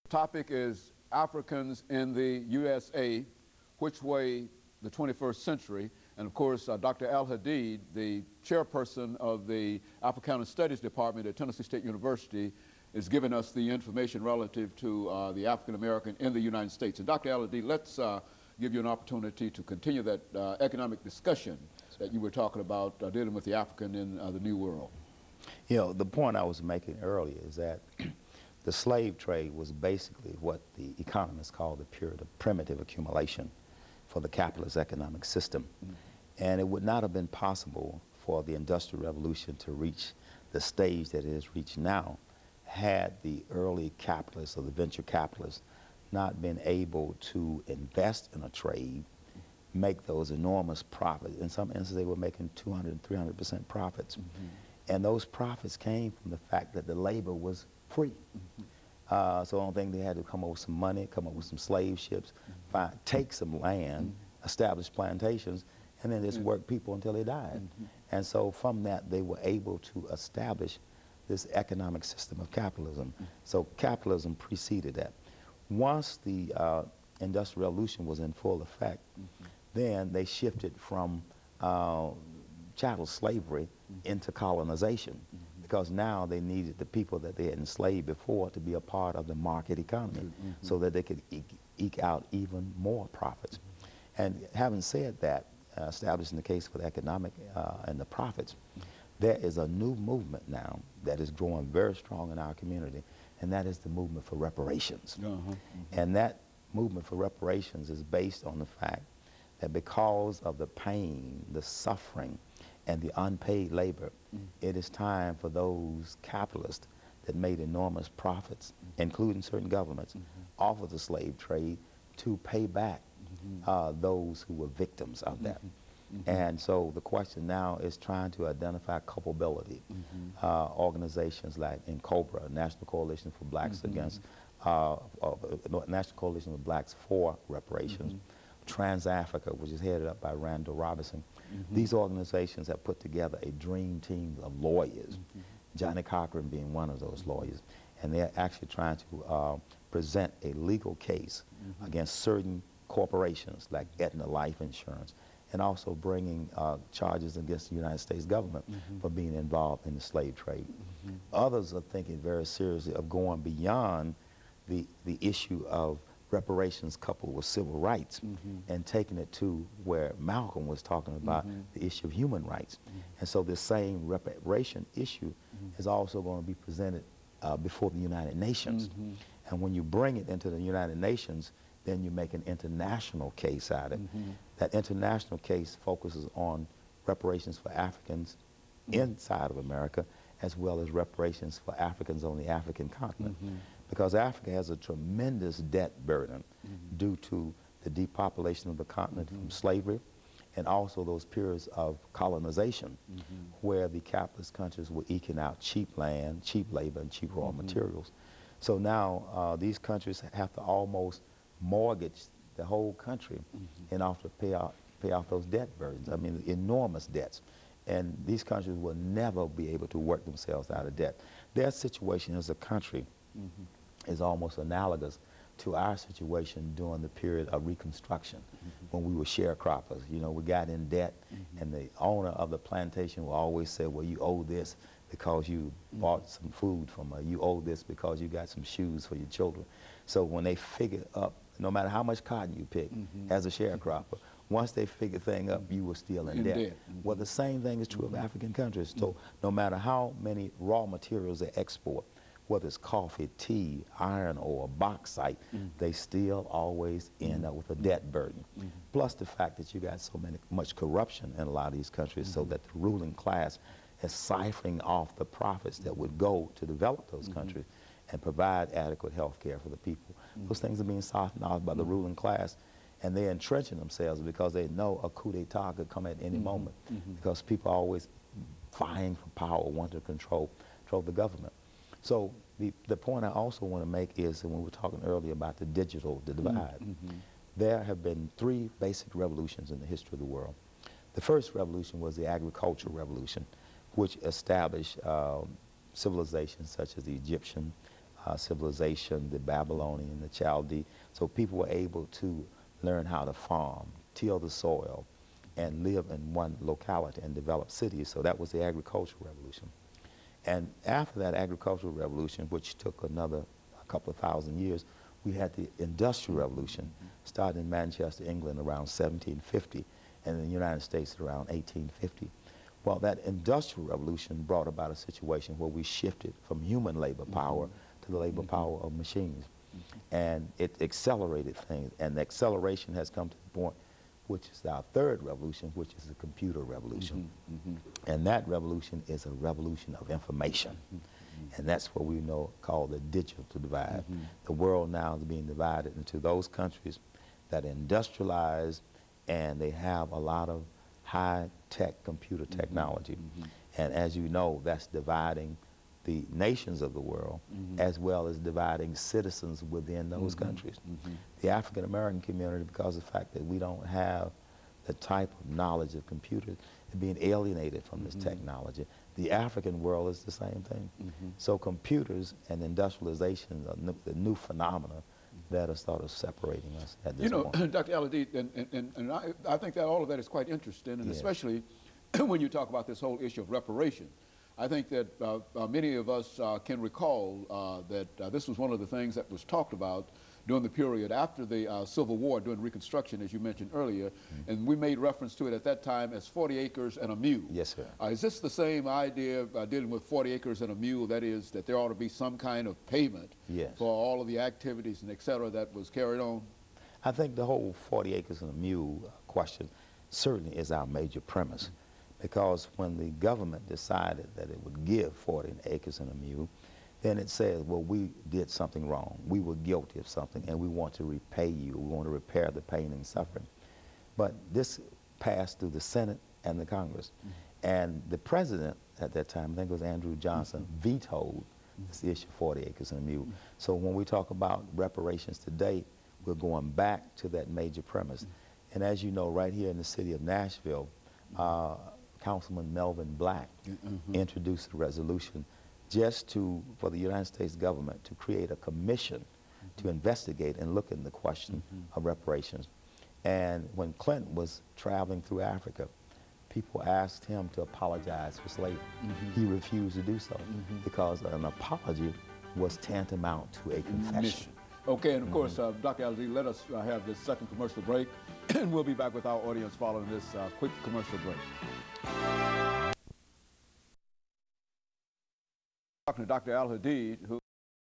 Topic is Africans in the USA, which way the 21st century. And of course, Dr. Al-Hadid, the chairperson of the Africana Studies Department at Tennessee State University, is giving us the information relative to the African American in the United States. And Dr. Al-Hadid, let's give you an opportunity to continue that economic discussion that you were talking about dealing with the African in the New World. You know, the point I was making earlier is that the slave trade was basically what the economists call the period of primitive accumulation for the capitalist economic system. And it would not have been possible for the Industrial Revolution to reach the stage that it has reached now had the early capitalists or the venture capitalists not been able to invest in a trade, make those enormous profits. In some instances, they were making 200 and 300% profits. And those profits came from the fact that the labor was free. So the only thing they had to come up with some money, come up with some slave ships, take some land, establish plantations, and then just work people until they died. And so from that, they were able to establish this economic system of capitalism. So capitalism preceded that. Once the Industrial Revolution was in full effect, then they shifted from chattel slavery into colonization, because now they needed the people that they had enslaved before to be a part of the market economy so that they could eke out even more profits. And having said that, establishing the case for the economic and the profits, there is a new movement now that is growing very strong in our community, and that is the movement for reparations. And that movement for reparations is based on the fact that because of the pain, the suffering, and the unpaid labor, it is time for those capitalists that made enormous profits, including certain governments, off of the slave trade, to pay back those who were victims of that. And so the question now is trying to identify culpability. Organizations like in COBRA, National Coalition for Blacks Against, National Coalition of Blacks for Reparations, Trans-Africa, which is headed up by Randall Robinson. These organizations have put together a dream team of lawyers, Johnny Cochran being one of those lawyers, and they're actually trying to present a legal case against certain corporations like Aetna Life Insurance, and also bringing charges against the United States government for being involved in the slave trade. Others are thinking very seriously of going beyond the issue of reparations coupled with civil rights and taking it to where Malcolm was talking about the issue of human rights. And so this same reparation issue is also going to be presented before the United Nations. And when you bring it into the United Nations, then you make an international case out of it. That international case focuses on reparations for Africans inside of America, as well as reparations for Africans on the African continent. Because Africa has a tremendous debt burden due to the depopulation of the continent from slavery, and also those periods of colonization where the capitalist countries were eking out cheap land, cheap labor, and cheap raw materials. So now these countries have to almost mortgage the whole country in order to pay off those debt burdens. I mean, enormous debts. And these countries will never be able to work themselves out of debt. Their situation as a country is almost analogous to our situation during the period of Reconstruction, when we were sharecroppers. You know, we got in debt, and the owner of the plantation will always say, well, you owe this because you bought some food from her. You owe this because you got some shoes for your children. So when they figure up, no matter how much cotton you pick as a sharecropper, once they figure thing up, you were still in debt. Well, the same thing is true of African countries. So no matter how many raw materials they export, whether it's coffee, tea, iron ore, bauxite, they still always end up with a debt burden. Plus the fact that you got so much corruption in a lot of these countries, so that the ruling class is siphoning off the profits that would go to develop those countries and provide adequate health care for the people. Those things are being siphoned off by the ruling class, and they're entrenching themselves because they know a coup d'etat could come at any moment, because people are always vying for power, want to control the government. So the point I also want to make is, and when we were talking earlier about the digital divide, there have been three basic revolutions in the history of the world. The first revolution was the agricultural revolution, which established civilizations such as the Egyptian, civilization, the Babylonian, the Chaldee. So people were able to learn how to farm, till the soil, and live in one locality and develop cities. So that was the agricultural revolution. And after that agricultural revolution, which took another couple of thousand years, we had the industrial revolution, started in Manchester, England around 1750, and in the United States around 1850. Well, that industrial revolution brought about a situation where we shifted from human labor power to the labor power of machines. And it accelerated things, and the acceleration has come to the point which is our third revolution, which is the computer revolution. And that revolution is a revolution of information. And that's what we know called the digital divide. The world now is being divided into those countries that industrialize and they have a lot of high-tech computer technology. And as you know, that's dividing the nations of the world as well as dividing citizens within those countries. The African-American community, because of the fact that we don't have the type of knowledge of computers, is being alienated from this technology. The African world is the same thing. So computers and industrialization are the new phenomena that are sort of separating us at this point. Dr. AAl-Hadid, and I think that all of that is quite interesting, and especially when you talk about this whole issue of reparation. I think that many of us can recall that this was one of the things that was talked about during the period after the Civil War, during Reconstruction, as you mentioned earlier, and we made reference to it at that time as 40 acres and a mule. Yes, sir. Is this the same idea dealing with 40 acres and a mule, that is, that there ought to be some kind of payment for all of the activities and et cetera that was carried on? I think the whole 40 acres and a mule question certainly is our major premise. Because when the government decided that it would give 40 acres and a mule, then it says, well, we did something wrong. We were guilty of something, and we want to repay you. We want to repair the pain and suffering. But this passed through the Senate and the Congress. And the president at that time, I think it was Andrew Johnson, vetoed this issue of 40 acres and a mule. So when we talk about reparations today, we're going back to that major premise. And as you know, right here in the city of Nashville, Councilman Melvin Black introduced a resolution just for the United States government to create a commission to investigate and look in the question of reparations. And when Clinton was traveling through Africa, people asked him to apologize for slavery. He refused to do so because an apology was tantamount to a confession. Okay, and of course, Dr. AAl-Hadid, let us have this second commercial break, and we'll be back with our audience following this quick commercial break. Talking to Dr. AAl-Hadid, who